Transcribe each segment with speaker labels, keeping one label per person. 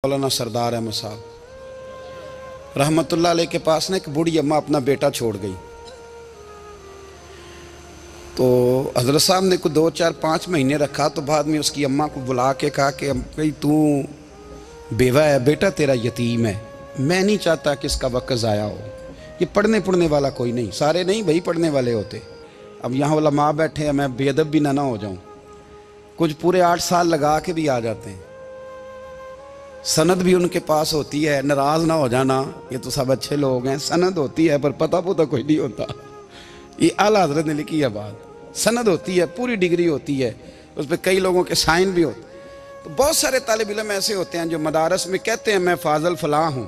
Speaker 1: मौलाना सरदार अहमद साहब रहमतुल्लाह अलैह के पास ना एक बूढ़ी अम्मा अपना बेटा छोड़ गई। तो हज़रत साहब ने को 2 4 5 महीने रखा। तो बाद में उसकी अम्मा को बुला के कहा कि भाई तू बेवा है, बेटा तेरा यतीम है, मैं नहीं चाहता कि इसका वक्त ज़ाया हो। ये पढ़ने वाला कोई नहीं, सारे नहीं भाई पढ़ने वाले होते। अब यहाँ वाला माँ बैठे हैं, मैं बेअदब भी ना हो जाऊँ। कुछ पूरे 8 साल लगा के भी आ जाते हैं, सनद भी उनके पास होती है। नाराज़ ना हो जाना, ये तो सब अच्छे लोग हैं। सनद होती है पर पता पुता कोई नहीं होता। ये आला हज़रत ने लिखी है बात। सनद होती है, पूरी डिग्री होती है, उस पर कई लोगों के साइन भी होते। तो बहुत सारे तालिब इल्म ऐसे होते हैं जो मदारस में कहते हैं मैं फाजल फलां हूँ,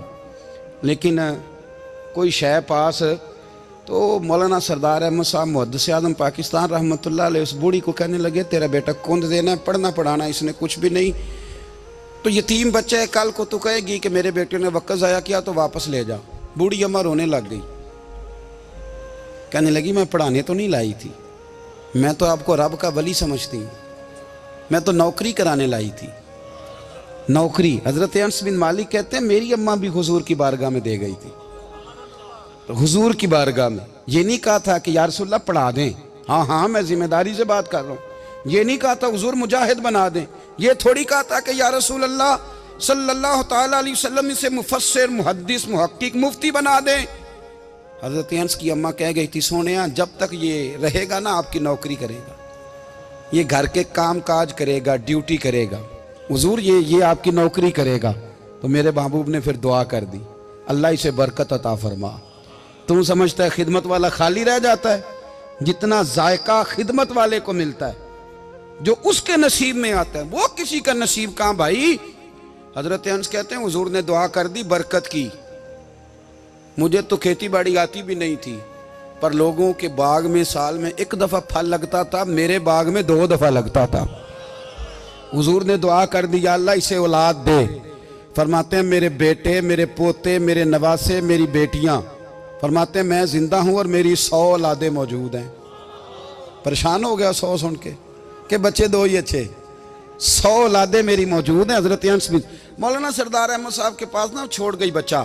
Speaker 1: लेकिन कोई शय पास। तो मौलाना सरदार अहमद साहब मुहद्दिस आज़म पाकिस्तान रहमतुल्लाह अलैह उस बूढ़ी को कहने लगे तेरा बेटा कुंद देना है, पढ़ना पढ़ाना इसने कुछ भी नहीं। तो यतीम बच्चा है, कल को तो कहेगी कि मेरे बेटे ने वक्त ज़ाया किया तो वापस ले जा। बूढ़ी अम्मा रोने लग गई, कहने लगी मैं पढ़ाने तो नहीं लाई थी, मैं तो आपको रब का वली समझती हूँ, मैं तो नौकरी कराने लाई थी। नौकरी हज़रत अनस बिन मालिक कहते हैं मेरी अम्मा भी हुजूर की बारगाह में दे गई थी। तो हुजूर की बारगाह में ये नहीं कहा था कि या रसूलल्लाह पढ़ा दें, हाँ हाँ मैं जिम्मेदारी से बात कर रहा हूँ। ये नहीं कहा था हुजूर मुजाहिद बना दें, ये थोड़ी कहा था कि या रसूल अल्लाह सल्लल्लाहु ताला अलैहि वसल्लम से मुफस्सिर मुहद्दिस मुहक्किक मुफ्ती बना दें। हज़रत अनस की अम्मा कह गई थी सोनिया जब तक ये रहेगा ना आपकी नौकरी करेगा, ये घर के काम काज करेगा, ड्यूटी करेगा, हुजूर ये आपकी नौकरी करेगा। तो मेरे महबूब ने फिर दुआ कर दी, अल्लाह इसे बरकत अता फरमा। तुम समझता है खिदमत वाला खाली रह जाता है? जितना जायका खिदमत वाले को मिलता है, जो उसके नसीब में आता है, वो किसी का नसीब कहाँ भाई। हजरत अनस कहते हैं हुजूर ने दुआ कर दी, बरकत की। मुझे तो खेती बाड़ी आती भी नहीं थी, पर लोगों के बाग में साल में 1 दफा फल लगता था, मेरे बाग में 2 दफा लगता था। हुजूर ने दुआ कर दी अल्लाह इसे औलाद दे। फरमाते हैं मेरे बेटे, मेरे पोते, मेरे नवासे, मेरी बेटियां, फरमाते हैं मैं जिंदा हूं और मेरी 100 औलादे मौजूद हैं। परेशान हो गया 100 सुन के बच्चे 2 ही अच्छे, 100 औलादे मेरी मौजूद हैं। हजरत अनस बिन मौलाना सरदार अहमद साहब के पास ना छोड़ गई बच्चा,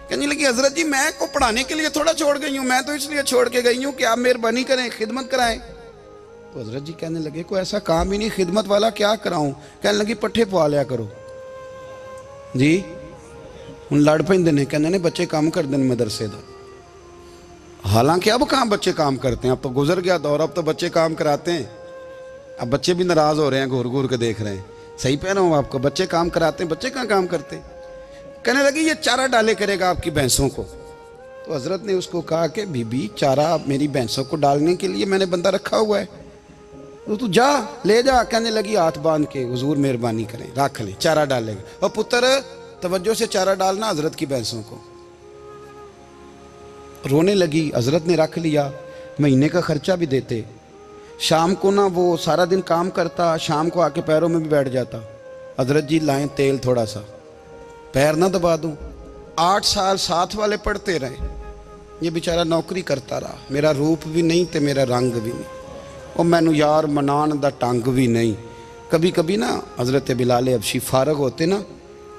Speaker 1: कहने लगी हजरत जी मैं को पढ़ाने के लिए थोड़ा छोड़ गई हूँ, मैं तो इसलिए छोड़ के गई हूँ कि आप मेहरबानी करें, खिदमत कराएं। तो हजरत जी कहने लगे कोई ऐसा काम ही नहीं, खिदमत वाला क्या कराऊं। कहने लगी पट्ठे पवा लिया करो जी। हूँ लड़ पेंदे ने, कहने ने बच्चे काम करते हैं मदरसे का। हालांकि अब कहाँ बच्चे काम करते हैं, अब तो गुजर गया दौर, अब तो बच्चे काम कराते हैं। अब बच्चे भी नाराज हो रहे हैं, घूर घूर के देख रहे हैं। सही पह रहा हूँ आपको, बच्चे काम कराते हैं, बच्चे कहाँ काम करते। कहने लगी ये चारा डाले करेगा आपकी भैंसों को। तो हजरत ने उसको कहा कि बीबी चारा मेरी भैंसों को डालने के लिए मैंने बंदा रखा हुआ है, तो तू जा ले जा। कहने लगी हाथ बांध के हुजूर मेहरबानी करें रख ले, चारा डालेगा। और पुत्र तवज्जो से चारा डालना हजरत की भैंसों को। रोने लगी, हजरत ने रख लिया, महीने का खर्चा भी देते। शाम को ना वो सारा दिन काम करता, शाम को आके पैरों में भी बैठ जाता। हजरत जी लाएं तेल थोड़ा सा, पैर ना दबा दूं। 8 साल साथ वाले पढ़ते रहे, ये बेचारा नौकरी करता रहा। मेरा रूप भी नहीं ते मेरा रंग भी नहीं, और मैनू यार मनान दा टंग भी नहीं। कभी कभी ना हजरत बिलाल हबशी फारग होते ना,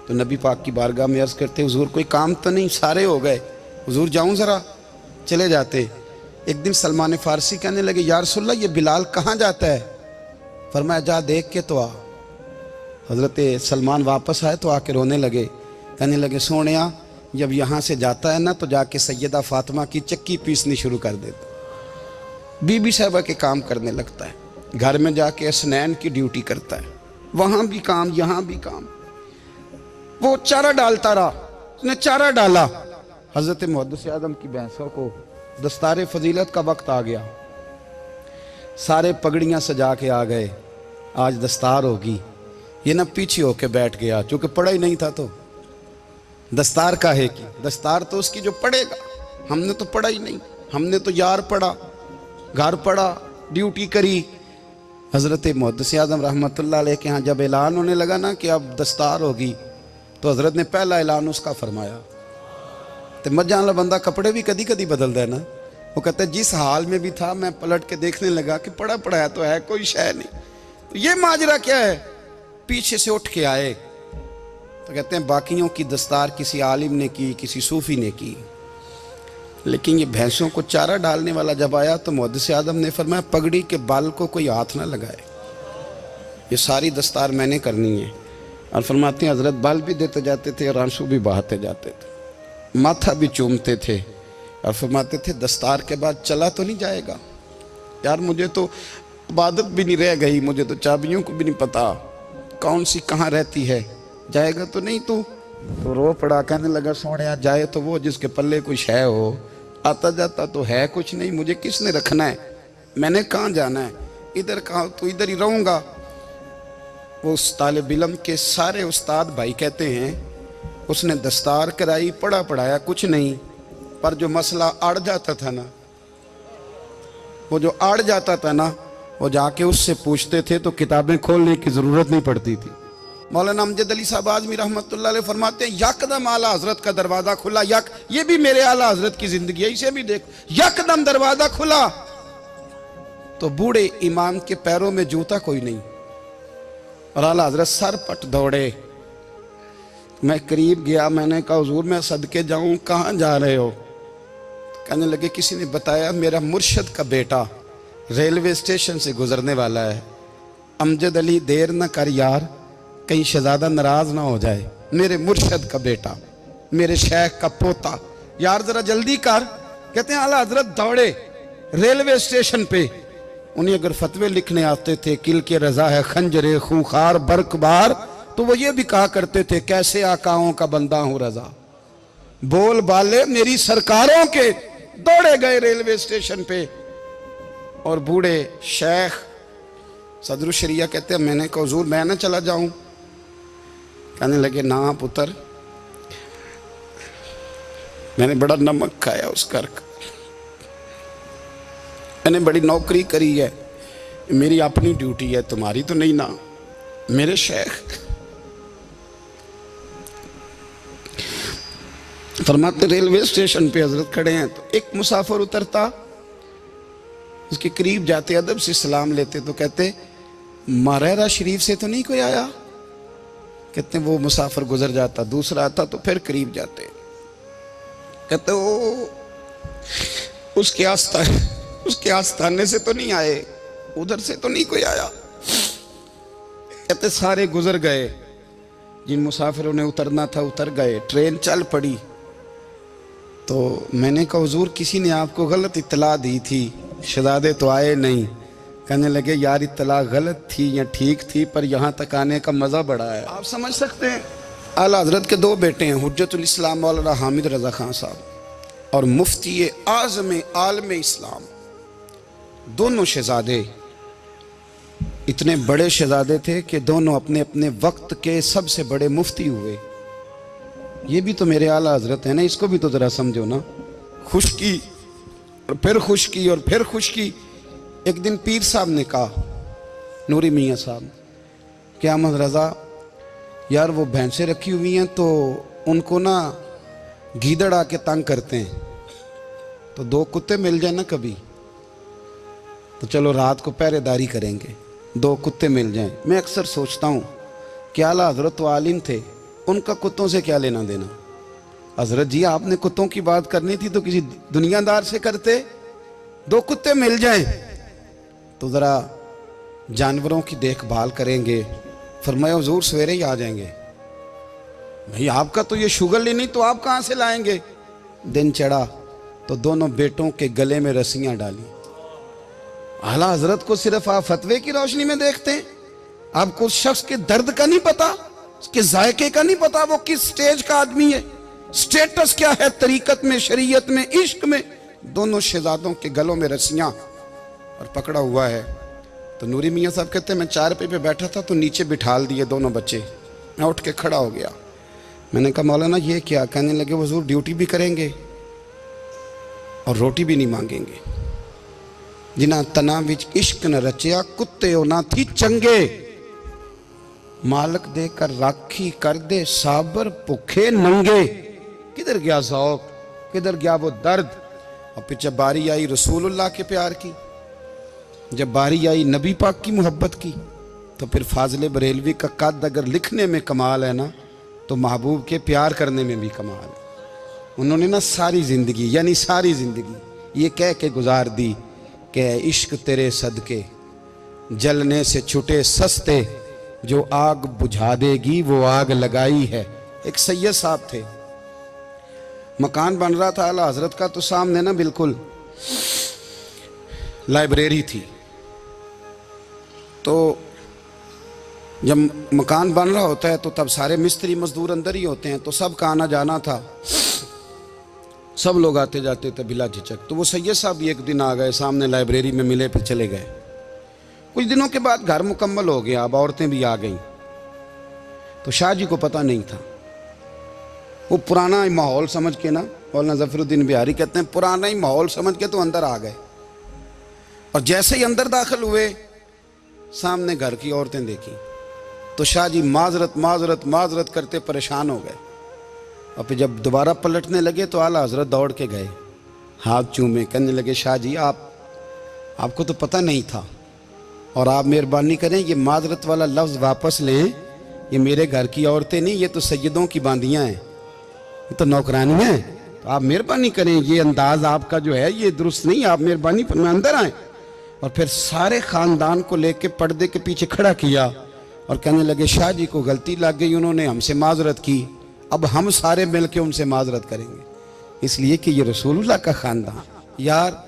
Speaker 1: तो नबी पाक की बारगाह में अर्ज़ करते हुजूर कोई काम तो नहीं, सारे हो गए, हुजूर जाऊं ज़रा, चले जाते। एक दिन सलमान फारसी कहने लगे या रसूलल्लाह ये बिलाल कहाँ जाता है। फरमाया जा देख के तो आ। हजरत सलमान वापस आए तो आके रोने लगे, कहने लगे सोनिया जब यहाँ से जाता है ना तो जाके सैयदा फातिमा की चक्की पीसनी शुरू कर देता, बीबी साहबा के काम करने लगता है, घर में जाके असनैन की ड्यूटी करता है, वहाँ भी काम यहाँ भी काम। वो चारा डालता रहा, उसने चारा डाला। हजरत मुहद्दिस आज़म की भैंसों को दस्तारे फजीलत का वक्त आ गया, सारे पगड़ियाँ सजा के आ गए, आज दस्तार होगी। ये ना पीछे होके बैठ गया, चूँकि पढ़ा ही नहीं था तो दस्तार का है कि दस्तार तो उसकी जो पढ़ेगा, हमने तो पढ़ा ही नहीं, हमने तो यार पढ़ा, घर पढ़ा, ड्यूटी करी। हज़रत मुहद्दिस आज़म रहमतुल्लाह अलैह के यहाँ जब ऐलान होने लगा ना कि अब दस्तार होगी, तो हज़रत ने पहला ऐलान उसका फरमाया। तो मजा वाला बंदा कपड़े भी कदी कदी बदलता है ना, वो कहता है जिस हाल में भी था मैं पलट के देखने लगा कि पढ़ा पढ़ाया तो है, कोई शय नहीं। तो ये माजरा क्या है, पीछे से उठ के आए। तो कहते हैं बाकियों की दस्तार किसी आलिम ने की, किसी सूफी ने की, लेकिन ये भैंसों को चारा डालने वाला जब आया तो मुहद्दिस आदम ने फरमाया पगड़ी के बाल को कोई हाथ ना लगाए, ये सारी दस्तार मैंने करनी है। और फरमाते हैं हजरत बाल भी देते जाते थे और आंसू भी बहाते जाते थे, माथा भी चूमते थे और फरमाते थे दस्तार के बाद चला तो नहीं जाएगा यार, मुझे तो इबादत भी नहीं रह गई, मुझे तो चाबियों को भी नहीं पता कौन सी कहाँ रहती है, जाएगा तो नहीं तू? तो रो पड़ा, कहने लगा सोने जाए तो वो जिसके पल्ले कुछ है हो, आता जाता तो है कुछ नहीं, मुझे किसने रखना है, मैंने कहाँ जाना है, इधर कहाँ तो इधर ही रहूँगा। वो उस तालिब इल्म के सारे उस्ताद भाई कहते हैं उसने दस्तार कराई, पढ़ा पढ़ाया कुछ नहीं, पर जो मसला अड़ जाता था ना, वो जो अड़ जाता था ना, वो जाके उससे पूछते थे तो किताबें खोलने की ज़रूरत नहीं पड़ती थी। मौलाना अमजद अली साहब आज़मी रहमतुल्लाह अलैह फरमाते हैं यकदम आला हजरत का दरवाज़ा खुला, ये भी मेरे आला हजरत की ज़िंदगी है, इसे भी देखो, यकदम दरवाज़ा खुला तो बूढ़े इमाम के पैरों में जूता कोई नहीं और आला हजरत सर पट दौड़े। मैं करीब गया, मैंने कहा हुजूर मैं सदके जाऊं, कहाँ जा रहे हो? कहने लगे किसी ने बताया मेरा मुर्शद का बेटा रेलवे स्टेशन से गुजरने वाला है, अमजद अली देर न कर यार, कहीं शहजादा नाराज ना हो जाए, मेरे मुर्शद का बेटा, मेरे शेख का पोता, यार जरा जल्दी कर। कहते हैं आला हजरत दौड़े रेलवे स्टेशन पे, उन्हें अगर फतवे लिखने आते थे किल के रजा है खंजरे खूंखार बरकबार, तो वो ये भी कहा करते थे कैसे आकाओं का बंदा हूं रजा, बोल बाले मेरी सरकारों के। दौड़े गए रेलवे स्टेशन पे और बूढ़े शेख सदरुल शरिया कहते हैं मैंने कहा हुजूर मैं ना चला जाऊं? कहने लगे ना पुत्र, मैंने बड़ा नमक खाया उस घर का, मैंने बड़ी नौकरी करी है, मेरी अपनी ड्यूटी है, तुम्हारी तो नहीं ना। मेरे शेख फरमाते रेलवे स्टेशन पे हजरत खड़े हैं तो एक मुसाफिर उतरता, उसके करीब जाते अदब से सलाम लेते तो कहते मारेरा शरीफ से तो नहीं कोई आया? कहते वो मुसाफिर गुजर जाता, दूसरा आता तो फिर करीब जाते, कहते वो उसके आस्थाने से तो नहीं आए, उधर से तो नहीं कोई आया। कहते सारे गुजर गए, जिन मुसाफिरों ने उतरना था उतर गए, ट्रेन चल पड़ी। तो मैंने कहा हुजूर किसी ने आपको गलत इत्तला दी थी, शहजादे तो आए नहीं। कहने लगे यार इत्तला गलत थी या ठीक थी, पर यहाँ तक आने का मज़ा बड़ा है। आप समझ सकते हैं आला हजरत के दो बेटे हैं, हुज्जतुल इस्लाम मौलाना हामिद रज़ा खान साहब और मुफ्ती आज़म आलम इस्लाम, दोनों शहजादे इतने बड़े शहजादे थे कि दोनों अपने अपने वक्त के सबसे बड़े मुफ्ती हुए। ये भी तो मेरे आला हजरत है ना, इसको भी तो ज़रा समझो ना। खुशकी और फिर खुशकी और फिर खुशकी। एक दिन पीर साहब ने कहा, नूरी मियाँ साहब, क्या अहमद रज़ा यार वो भैंसें रखी हुई हैं तो उनको ना गीदड़ आके तंग करते हैं, तो दो कुत्ते मिल जाए ना कभी, तो चलो रात को पहरेदारी करेंगे, दो कुत्ते मिल जाएं। मैं अक्सर सोचता हूँ कि आला हजरत तो आलिम थे, उनका कुत्तों से क्या लेना देना। हजरत जी आपने कुत्तों की बात करनी थी तो किसी दुनियादार से करते, दो कुत्ते मिल जाएं तो ज़रा जानवरों की देखभाल करेंगे। फरमाया हुजूर सवेरे ही आ जाएंगे। भाई आपका तो ये शुगर ही नहीं, तो आप कहाँ से लाएंगे? दिन चढ़ा तो दोनों बेटों के गले में रस्सियाँ डाली। आला हजरत को सिर्फ आप फतवे की रोशनी में देखते हैं, आपको उस शख्स के दर्द का नहीं पता, उसके जायके का नहीं पता, वो किस स्टेज का आदमी है, स्टेटस क्या है तरीकत में, शरीयत में, इश्क में। दोनों शहजादों के गलों में रस्सियां और पकड़ा हुआ है। तो नूरी मियाँ साहब कहते हैं मैं चारपाई पे बैठा था तो नीचे बिठाल दिए दोनों बच्चे, मैं उठ के खड़ा हो गया। मैंने कहा मौलाना ये क्या? कहने लगे हुजूर ड्यूटी भी करेंगे और रोटी भी नहीं मांगेंगे। जिन्हां तना विच इश्क न रचिया कुत्ते ना थी चंगे, मालक देकर राखी कर दे साबर भुखे नंगे। किधर गया ज़ौक़, किधर गया वो दर्द? और फिर जब बारी आई रसूलुल्लाह के प्यार की, जब बारी आई नबी पाक की मोहब्बत की, तो फिर फाजिल बरेलवी का कद अगर लिखने में कमाल है ना, तो महबूब के प्यार करने में भी कमाल है। उन्होंने ना सारी ज़िंदगी, यानी सारी ज़िंदगी ये कह के गुजार दी कि इश्क तेरे सदके जलने से छुटे सस्ते, जो आग बुझा देगी वो आग लगाई है। एक सैयद साहब थे, मकान बन रहा था आला हजरत का, तो सामने ना बिल्कुल लाइब्रेरी थी। तो जब मकान बन रहा होता है तो तब सारे मिस्त्री मजदूर अंदर ही होते हैं, तो सब का आना जाना था, सब लोग आते जाते थे बिला झिझक। तो वो सैयद साहब भी एक दिन आ गए, सामने लाइब्रेरी में मिले, फिर चले गए। कुछ दिनों के बाद घर मुकम्मल हो गया, अब औरतें भी आ गईं। तो शाह जी को पता नहीं था, वो पुराना ही माहौल समझ के ना, मौलाना ज़फ़रुद्दीन बिहारी कहते हैं पुराना ही माहौल समझ के तो अंदर आ गए। और जैसे ही अंदर दाखिल हुए, सामने घर की औरतें देखी, तो शाह जी माजरत माजरत माजरत करते परेशान हो गए। और फिर जब दोबारा पलटने लगे तो आला हजरत दौड़ के गए, हाथ चूमे, कहने लगे शाह जी आपको तो पता नहीं था, और आप मेहरबानी करें ये माजरत वाला लफ्ज़ वापस लें, ये मेरे घर की औरतें नहीं, ये तो सैयदों की बांदियाँ हैं, ये तो नौकरानियाँ हैं, तो आप मेहरबानी करें, ये अंदाज आपका जो है ये दुरुस्त नहीं, आप मेहरबानी पर अंदर आएँ। और फिर सारे ख़ानदान को लेके पर्दे के पीछे खड़ा किया और कहने लगे शाह जी को गलती लग गई, उन्होंने हमसे माजरत की, अब हम सारे मिल के उनसे माजरत करेंगे, इसलिए कि ये रसूलुल्लाह का ख़ानदान। यार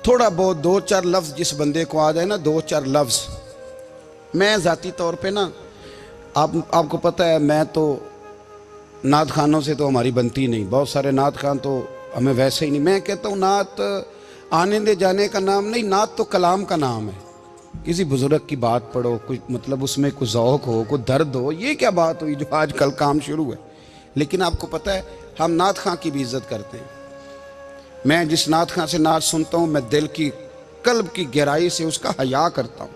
Speaker 1: थोड़ा बहुत 2-4 लफ्ज़ जिस बंदे को आ जाए ना, 2-4 लफ्ज़, मैं ज़ाती तौर पे ना, आपको पता है मैं तो नात खानों से तो हमारी बनती नहीं, बहुत सारे नात खान तो हमें वैसे ही नहीं। मैं कहता हूँ नात आने दे जाने का नाम नहीं, नात तो कलाम का नाम है। किसी बुजुर्ग की बात पढ़ो, कुछ मतलब उसमें कुछ ज़ौक़ हो, कुछ दर्द हो, ये क्या बात हुई जो आजकल काम शुरू है। लेकिन आपको पता है हम नात खां की भी इज़्ज़त करते हैं। मैं जिस नात खां से नात सुनता हूँ, मैं दिल की कल्ब की गहराई से उसका हया करता हूँ,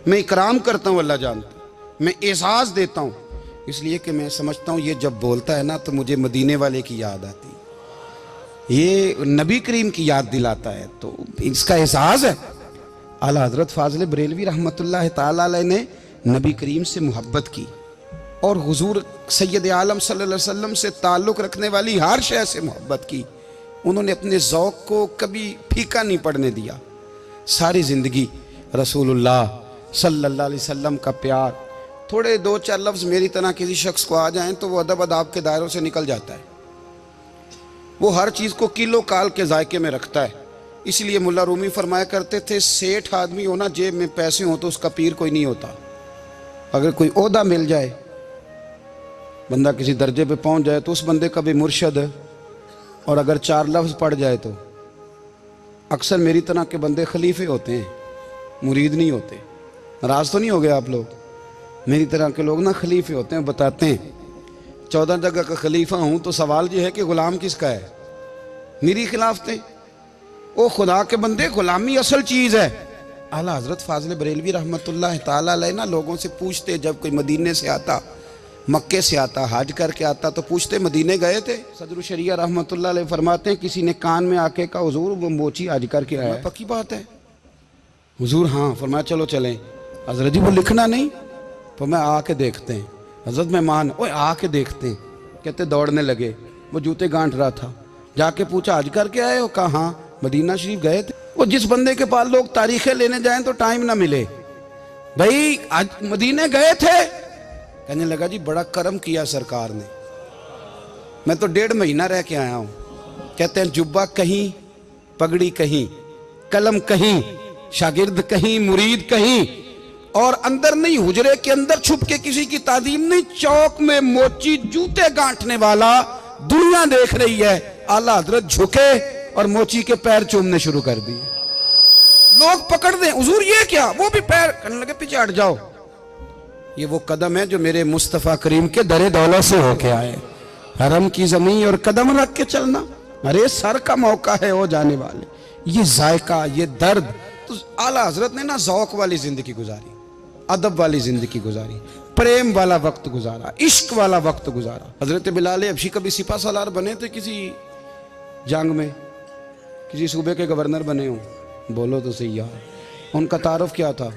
Speaker 1: मैं इकराम करता हूँ, अल्लाह जानता है, मैं एहसास देता हूँ, इसलिए कि मैं समझता हूँ ये जब बोलता है ना तो मुझे मदीने वाले की याद आती है, ये नबी करीम की याद दिलाता है, तो इसका एहसास है। आला हज़रत फ़ाज़िल बरेलवी रहमतुल्लाह ताला अलैह ने नबी करीम से मोहब्बत की और हुजूर सैयद आलम सल्लल्लाहु अलैहि वसल्लम से ताल्लुक़ रखने वाली हर शय से मोहब्बत की। उन्होंने अपने ज़ौक़ को कभी फीका नहीं पड़ने दिया। सारी ज़िंदगी रसूलुल्लाह सल्लल्लाहु अलैहि वसल्लम का प्यार। थोड़े 2-4 लफ्ज़ मेरी तरह किसी शख्स को आ जाएं तो वो अदब अदाब के दायरों से निकल जाता है। वो हर चीज़ को किलो काल के जायके में रखता है। इसलिए मुल्ला रूमी फरमाया करते थे, सेठ आदमी हो ना, जेब में पैसे हो तो उसका पीर कोई नहीं होता। अगर कोई ओहदा मिल जाए, बंदा किसी दर्जे पे पहुंच जाए तो उस बंदे का भी मुर्शद है, और अगर 4 लफ्ज़ पढ़ जाए तो अक्सर मेरी तरह के बंदे खलीफे होते हैं, मुरीद नहीं होते। नाराज़ तो नहीं हो गए आप लोग? मेरी तरह के लोग ना खलीफे होते हैं, बताते हैं 14 जगह का खलीफा हूँ, तो सवाल ये है कि ग़ुलाम किसका है? मेरी खिलाफतें। ओ खुदा के बंदे, ग़ुलामी असल चीज़ है। आला हज़रत फ़ाज़िल बरेलवी रहमतुल्लाह ताला अलैह ना लोगों से पूछते, जब कोई मदीने से आता, मक्के से आता, हज करके आता, तो पूछते मदीने गए थे? सदरुल शरिया रहमतुल्लाह अलैह फरमाते हैं, किसी ने कान में आके कहा हुजूर वो मोची हज करके आया। पक्की बात है हुजूर? हाँ। फरमाया चलो चलें। हज़रत जी वो लिखना नहीं, तो मैं आके देखते हैं। हज़रत मेहमान, ओए आके देखते हैं। कहते दौड़ने लगे, वो जूते गांठ रहा था। जाके पूछा हज करके आए हो? कहा हाँ। मदीना शरीफ गए थे? वो जिस बंदे के पास लोग तारीखें लेने जाएं तो टाइम ना मिले, भाई आज मदीने गए थे? कहने लगा जी बड़ा करम किया सरकार ने, मैं तो 1.5 महीना रह के आया हूँ। कहते हैं जुब्बा कहीं, पगड़ी कहीं, कलम कहीं, शागिर्द कहीं, मुरीद कहीं, और अंदर नहीं, हुजरे के अंदर छुप के किसी की तादीम नहीं, चौक में मोची जूते गांठने वाला दुनिया देख रही है। आला हजरत झुके और मोची के पैर चूमने शुरू कर दिए। लोग पकड़ दें, हुजूर ये क्या? वो भी पैर, कहने लगे पीछे हट जाओ, ये वो कदम है जो मेरे मुस्तफ़ा करीम के दरे दौलत से होके आए। हरम की ज़मीन और कदम रख के चलना, अरे सर का मौका है वो जाने वाले। ये जायका, ये दर्द। तो आला हजरत ने ना ज़ौक़ वाली ज़िंदगी गुजारी, अदब वाली ज़िंदगी गुजारी, प्रेम वाला वक्त गुजारा, इश्क वाला वक्त गुजारा। हजरत बिलाल हबशी कभी सिपा सालार बने थे किसी जंग में, किसी सूबे के गवर्नर बने हो? बोलो तो सही यार। उनका तारुफ क्या था?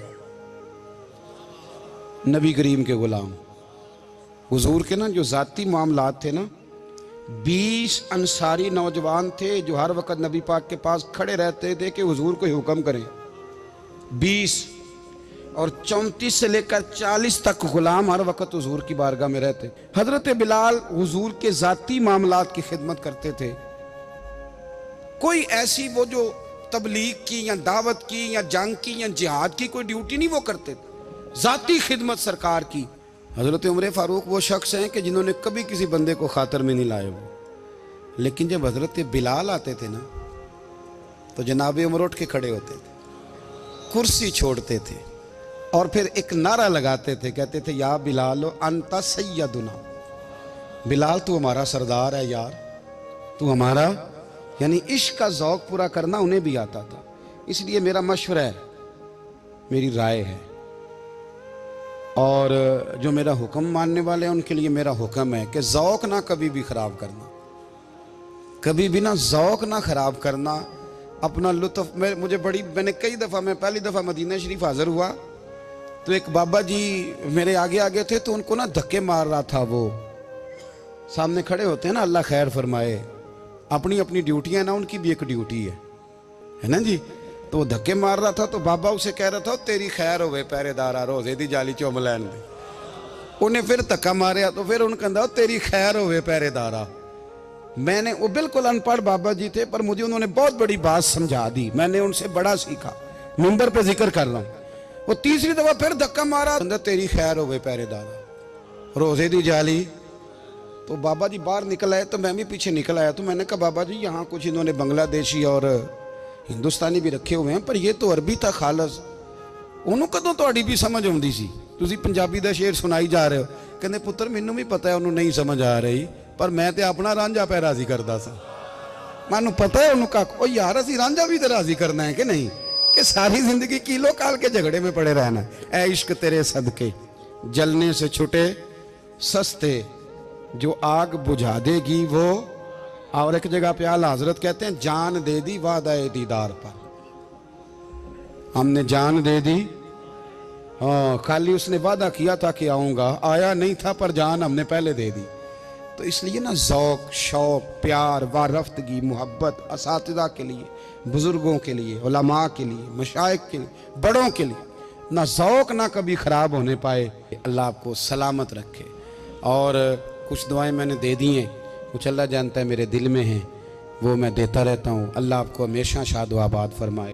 Speaker 1: नबी करीम के गुलाम। हुजूर के ना जो ज़ाती मामलात थे ना, 20 अंसारी नौजवान थे जो हर वक्त नबी पाक के पास खड़े रहते थे कि हुजूर को हुक्म करें। 20 और 34 से लेकर 40 तक गुलाम हर वक्त हुजूर की बारगाह में रहते। हजरत बिलाल हुजूर के ज़ाती मामलात की खिदमत करते थे। कोई ऐसी वो जो तबलीग की या दावत की या जंग की या जिहाद की कोई ड्यूटी नहीं वो करते थे, ज़ाती खिदमत सरकार की। हजरत उमर फारूक वो शख्स हैं कि जिन्होंने कभी किसी बंदे को खातर में नहीं लाए वो, लेकिन जब हजरत बिलाल आते थे ना तो जनाब उमर उठ के खड़े होते थे, कुर्सी छोड़ते थे और फिर एक नारा लगाते थे, कहते थे या बिलाल अंता सैयदुना, बिलाल तू हमारा सरदार है यार, तू हमारा। यानी इश्क का ज़ौक़ पूरा करना उन्हें भी आता था। इसलिए मेरा मशवरा है, मेरी राय है, और जो मेरा हुक्म मानने वाले हैं उनके लिए मेरा हुक्म है कि ज़ौक़ ना कभी भी ख़राब करना, कभी भी ना ज़ौक़ ना ख़राब करना, अपना लुत्फ़। मैंने कई दफ़ा, मैं पहली दफ़ा मदीना शरीफ हाज़िर हुआ तो एक बाबा जी मेरे आगे आगे थे, तो उनको ना धक्के मार रहा था। वो सामने खड़े होते हैं ना, अल्लाह खैर फरमाए, अपनी अपनी ड्यूटियाँ ना, उनकी भी एक ड्यूटी है ना जी। तो वो धक्के मार रहा था तो बाबा उसे कह रहा था तेरी खैर होवे पहरेदारा, रोजे दी जाली चुम लैन दे। उन्हें फिर धक्का मारिया तो फिर उन्हें कहता तेरी खैर होवे पहरेदारा। मैंने, वो बिल्कुल अनपढ़ बाबा जी थे पर मुझे उन्होंने बहुत बड़ी बात समझा दी, मैंने उनसे बड़ा सीखा, मिंबर पे जिक्र कर रहा हूँ। वो तीसरी दफा फिर धक्का मारा, तेरी खैर होवे पहरेदारा, रोजे दी जाली। तो बाबा जी बाहर निकल आए तो मैं भी पीछे निकल आया। तो मैंने कहा बाबा जी यहाँ कुछ इन्होंने बांग्लादेशी और हिंदुस्तानी भी रखे हुए हैं, पर ये तो अरबी था खालस। उन्होंने कदों तो भी समझ आती सी, तुसी पंजाबी का शेर सुनाई जा रहे हो। कहते पुत्र मैनू भी पता है उन्होंने नहीं समझ आ रही, पर मैं तो अपना रांझा पै राजी करता सा। मैनू पता है उन्होंने कहा ओ यार असी रांझा भी तो राजी करना है कि नहीं, कि सारी जिंदगी किलो काल के झगड़े में पड़े रहना। ऐ इश्क तेरे सदके जलने से छुटे सस्ते, जो आग बुझा देगी वो। और एक जगह पे आला हजरत कहते हैं जान दे दी वादा दीदार पर, हमने जान दे दी। हाँ, खाली उसने वादा किया था कि आऊंगा, आया नहीं था, पर जान हमने पहले दे दी। तो इसलिए ना ज़ौक़, शौक़, प्यार, वारफ्तगी, मोहब्बत असातिज़ा के लिए, बुज़ुर्गों के लिए, उलमा के लिए, मशाइख के लिए, बड़ों के लिए, ना ज़ौक़ ना कभी ख़राब होने पाए। अल्लाह आपको सलामत रखे। और कुछ दुआएं मैंने दे दी हैं, कुछ अल्लाह जानता है मेरे दिल में हैं, वो मैं देता रहता हूँ। अल्लाह आपको हमेशा शाद व आबाद फरमाए।